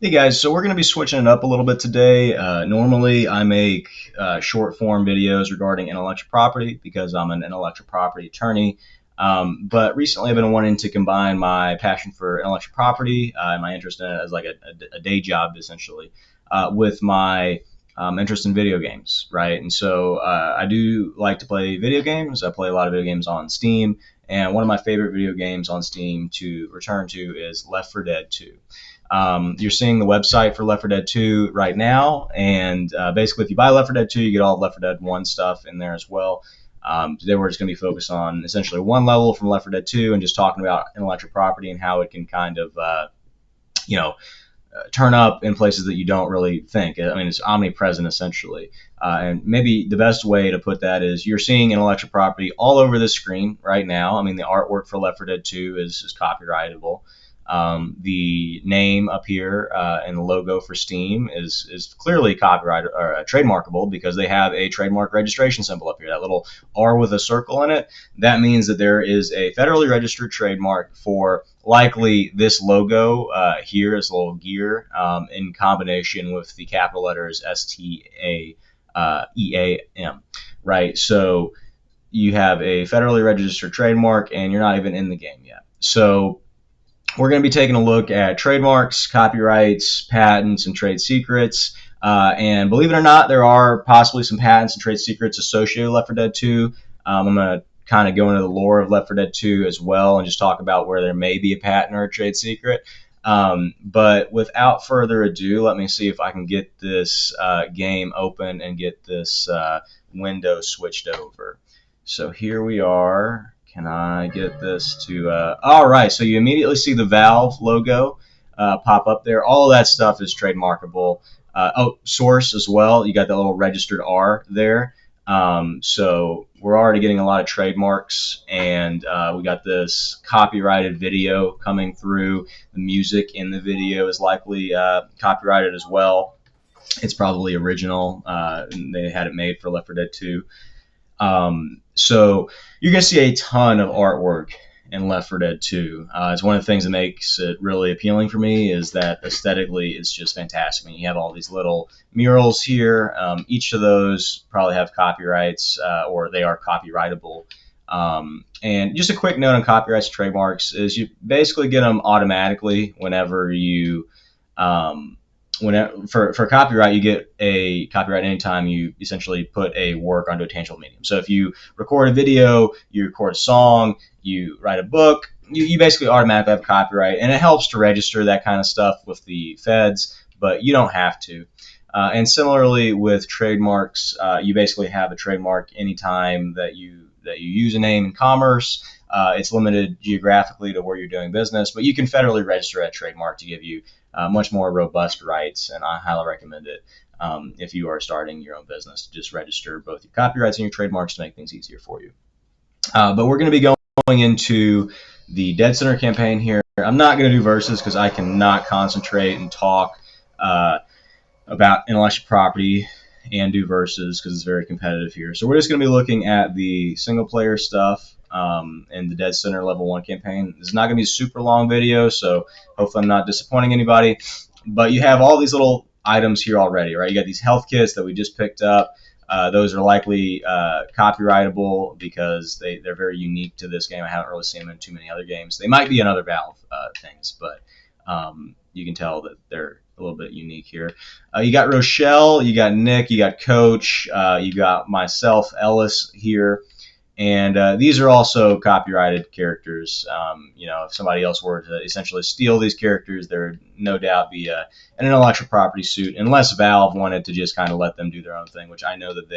Hey guys, so we're going to be switching it up a little bit today. Normally, I make short form videos regarding intellectual property because I'm an intellectual property attorney. But recently, I've been wanting to combine my passion for intellectual property and my interest in it as like a day job, essentially, with my interest in video games, right? And so I do like to play video games. I play a lot of video games on Steam, and one of my favorite video games on Steam to return to is Left 4 Dead 2. You're seeing the website for Left 4 Dead 2 right now, and basically, if you buy Left 4 Dead 2, you get all of Left 4 Dead 1 stuff in there as well. Today, we're just going to be focused on essentially one level from Left 4 Dead 2 and just talking about intellectual property and how it can kind of, you know, turn up in places that you don't really think. I mean, it's omnipresent essentially. And maybe the best way to put that is you're seeing intellectual property all over the screen right now. I mean, the artwork for Left 4 Dead 2 is copyrightable. The name up here and the logo for Steam is clearly copyright or trademarkable because they have a trademark registration symbol up here, that little R with a circle in it. That means that there is a federally registered trademark for likely this logo here, this little gear, in combination with the capital letters STAEAM, right? So you have a federally registered trademark and you're not even in the game yet. So we're going to be taking a look at trademarks, copyrights, patents, and trade secrets. And believe it or not, there are possibly some patents and trade secrets associated with Left 4 Dead 2. I'm going to kind of go into the lore of Left 4 Dead 2 as well and just talk about where there may be a patent or a trade secret. But without further ado, let me see if I can get this game open and get this window switched over. So here we are. Can I get this to, all right, so you immediately see the Valve logo pop up there. All of that stuff is trademarkable. Source as well. You got the little registered R there. So we're already getting a lot of trademarks, and we got this copyrighted video coming through. The music in the video is likely copyrighted as well. It's probably original. They had it made for Left 4 Dead 2. So you're going to see a ton of artwork in Left 4 Dead 2. It's one of the things that makes it really appealing for me is that aesthetically it's just fantastic. I mean, you have all these little murals here. Each of those probably have copyrights or they are copyrightable. And just a quick note on copyrights and trademarks is you basically get them automatically whenever you for copyright, you get a copyright anytime you essentially put a work onto a tangible medium. So if you record a video, you record a song, you write a book, you basically automatically have copyright, and it helps to register that kind of stuff with the feds, but you don't have to. And similarly with trademarks, you basically have a trademark anytime that you use a name in commerce. It's limited geographically to where you're doing business, but you can federally register a trademark to give you much more robust rights, and I highly recommend it if you are starting your own business. Just register both your copyrights and your trademarks to make things easier for you. But we're going to be going into the Dead Center campaign here. I'm not going to do verses because I cannot concentrate and talk about intellectual property and do verses because it's very competitive here. So we're just going to be looking at the single player stuff in the Dead Center level 1 campaign. This is not going to be a super long video, so hopefully I'm not disappointing anybody. But you have all these little items here already, right? You got these health kits that we just picked up. Those are likely copyrightable because they're very unique to this game. I haven't really seen them in too many other games. They might be in other Valve things, but you can tell that they're a little bit unique here. You got Rochelle, you got Nick, you got Coach, you got myself, Ellis here. And these are also copyrighted characters. If somebody else were to essentially steal these characters, there would no doubt be an intellectual property suit, unless Valve wanted to just kind of let them do their own thing, which I know that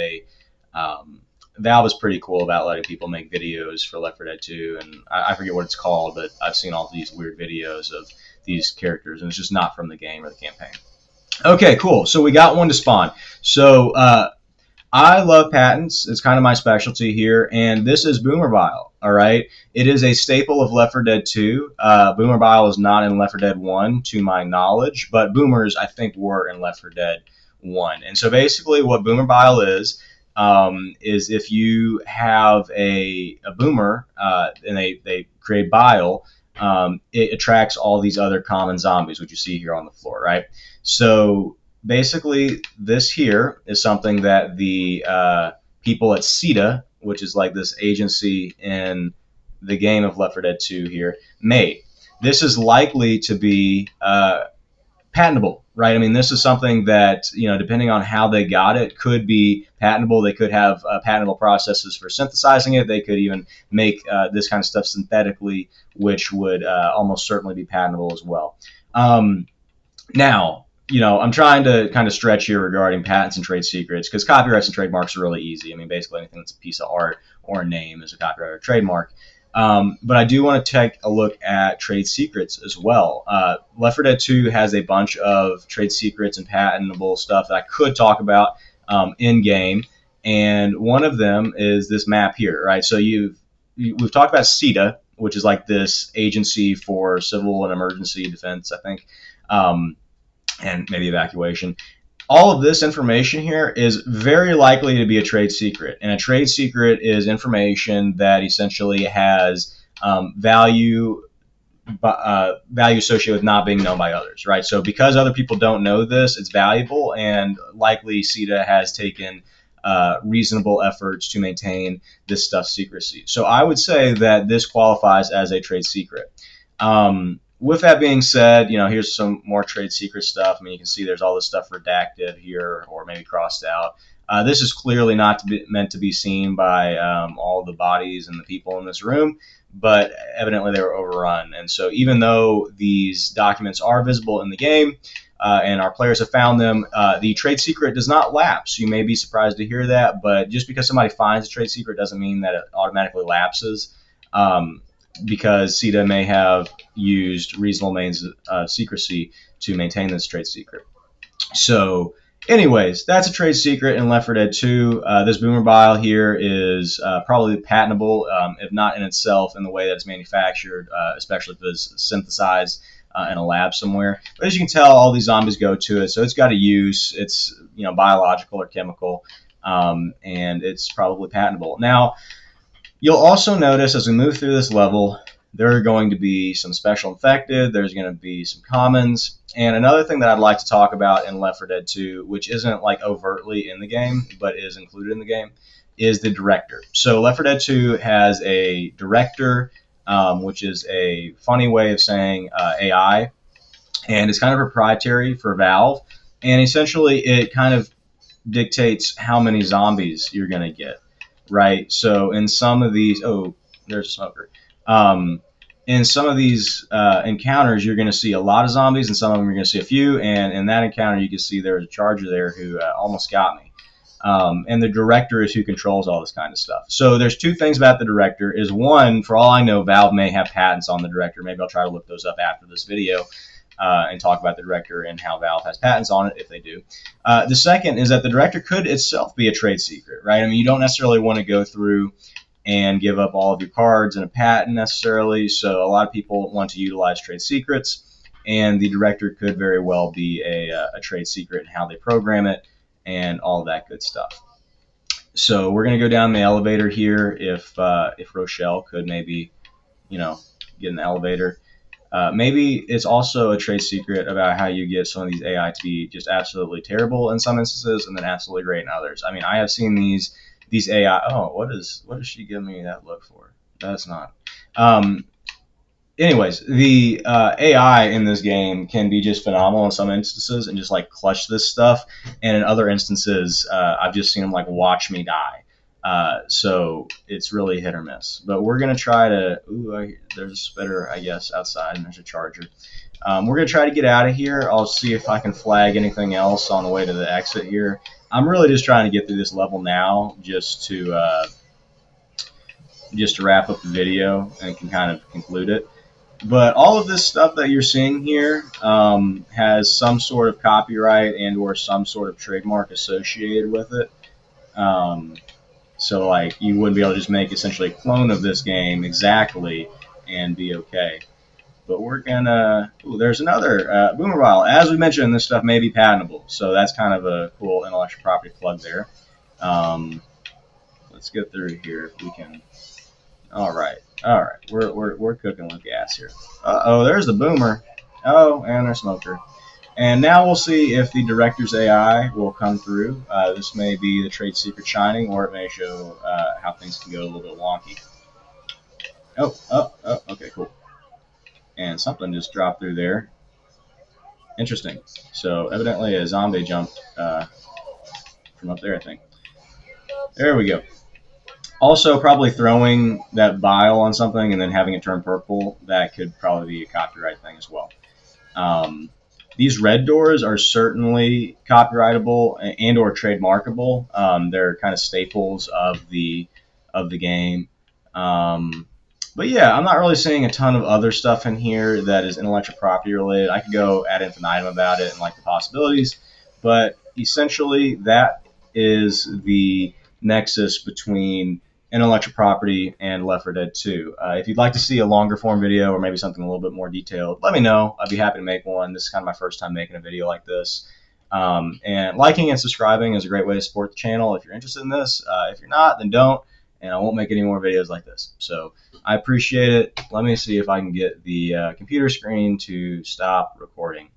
Valve is pretty cool about letting people make videos for Left 4 Dead 2, and I forget what it's called, but I've seen all these weird videos of these characters, and it's just not from the game or the campaign. Okay, cool. So we got one to spawn. So I love patents. It's kind of my specialty here, and this is Boomerbile, all right? It is a staple of Left 4 Dead 2. Boomerbile is not in Left 4 Dead 1, to my knowledge, but boomers, I think, were in Left 4 Dead 1. And so basically what Boomerbile is if you have a boomer and they create bile, it attracts all these other common zombies, which you see here on the floor, right? So basically, this here is something that the people at CETA, which is like this agency in the game of Left 4 Dead 2 here, made. This is likely to be patentable, right? I mean, this is something that, depending on how they got it, could be patentable. They could have patentable processes for synthesizing it. They could even make this kind of stuff synthetically, which would almost certainly be patentable as well. Now, I'm trying to kind of stretch here regarding patents and trade secrets, because copyrights and trademarks are really easy. I mean, basically anything that's a piece of art or a name is a copyright or trademark. But I do want to take a look at trade secrets as well. Left 4 Dead 2 has a bunch of trade secrets and patentable stuff that I could talk about in game, and one of them is this map here, right? So we've talked about CETA, which is like this agency for civil and emergency defense, I think, and maybe evacuation. All of this information here is very likely to be a trade secret, and a trade secret is information that essentially has value associated with not being known by others, right? So because other people don't know this, it's valuable, and likely CETA has taken reasonable efforts to maintain this stuff's secrecy. So I would say that this qualifies as a trade secret. With that being said, here's some more trade secret stuff. I mean, you can see there's all this stuff redacted here or maybe crossed out. This is clearly not meant to be seen by all the bodies and the people in this room, but evidently they were overrun. And so even though these documents are visible in the game and our players have found them, the trade secret does not lapse. You may be surprised to hear that, but just because somebody finds a trade secret doesn't mean that it automatically lapses. Because CETA may have used reasonable means of secrecy to maintain this trade secret. So anyways, that's a trade secret in Left 4 Dead 2. This Boomerbile here is probably patentable, if not in itself in the way that it's manufactured, especially if it's synthesized in a lab somewhere. But as you can tell, all these zombies go to it, so it's got a use. It's biological or chemical, and it's probably patentable. Now, you'll also notice as we move through this level, there are going to be some special infected, there's going to be some commons, and another thing that I'd like to talk about in Left 4 Dead 2, which isn't like overtly in the game, but is included in the game, is the director. So Left 4 Dead 2 has a director, which is a funny way of saying AI, and it's kind of proprietary for Valve, and essentially it kind of dictates how many zombies you're going to get. Right, so in some of these, there's a smoker. In some of these encounters, you're going to see a lot of zombies, and some of them you're going to see a few. And in that encounter, you can see there's a charger there who almost got me. And the director is who controls all this kind of stuff. So there's two things about the director. Is one, for all I know, Valve may have patents on the director. Maybe I'll try to look those up after this video. And talk about the director and how Valve has patents on it, if they do. The second is that the director could itself be a trade secret, right? I mean, you don't necessarily want to go through and give up all of your cards in a patent necessarily, so a lot of people want to utilize trade secrets, and the director could very well be a trade secret in how they program it and all that good stuff. So we're going to go down the elevator here if Rochelle could maybe, get in the elevator. Maybe it's also a trade secret about how you get some of these AI to be just absolutely terrible in some instances and then absolutely great in others. I mean, I have seen these AI. Oh, what is she giving me that look for? That's not. Anyways, the AI in this game can be just phenomenal in some instances and just like clutch this stuff, and in other instances, I've just seen them like watch me die. So it's really hit or miss. But we're going to try to... there's a spitter, I guess, outside, and there's a charger. We're going to try to get out of here. I'll see if I can flag anything else on the way to the exit here. I'm really just trying to get through this level now just to wrap up the video and can kind of conclude it. But all of this stuff that you're seeing here has some sort of copyright and or some sort of trademark associated with it. So, like, you wouldn't be able to just make essentially a clone of this game exactly and be okay. But we're gonna... there's another Boomerbile. As we mentioned, this stuff may be patentable, so that's kind of a cool intellectual property plug there. Let's get through here if we can... All right. We're cooking with gas here. Oh, there's the boomer. Oh, and there's smoker. And now we'll see if the director's AI will come through. This may be the trade secret shining, or it may show how things can go a little bit wonky. Oh, okay, cool. And something just dropped through there. Interesting. So evidently a zombie jumped from up there, I think. There we go. Also, probably throwing that bile on something and then having it turn purple, that could probably be a copyright thing as well. Um, these red doors are certainly copyrightable and or trademarkable. They're kind of staples of the game. But yeah, I'm not really seeing a ton of other stuff in here that is intellectual property related. I could go ad infinitum about it and like the possibilities, but essentially that is the nexus between intellectual property and Left 4 Dead 2. If you'd like to see a longer form video or maybe something a little bit more detailed, let me know. I'd be happy to make one. This is kind of my first time making a video like this. And liking and subscribing is a great way to support the channel if you're interested in this. If you're not, then don't, and I won't make any more videos like this. So I appreciate it. Let me see if I can get the computer screen to stop recording.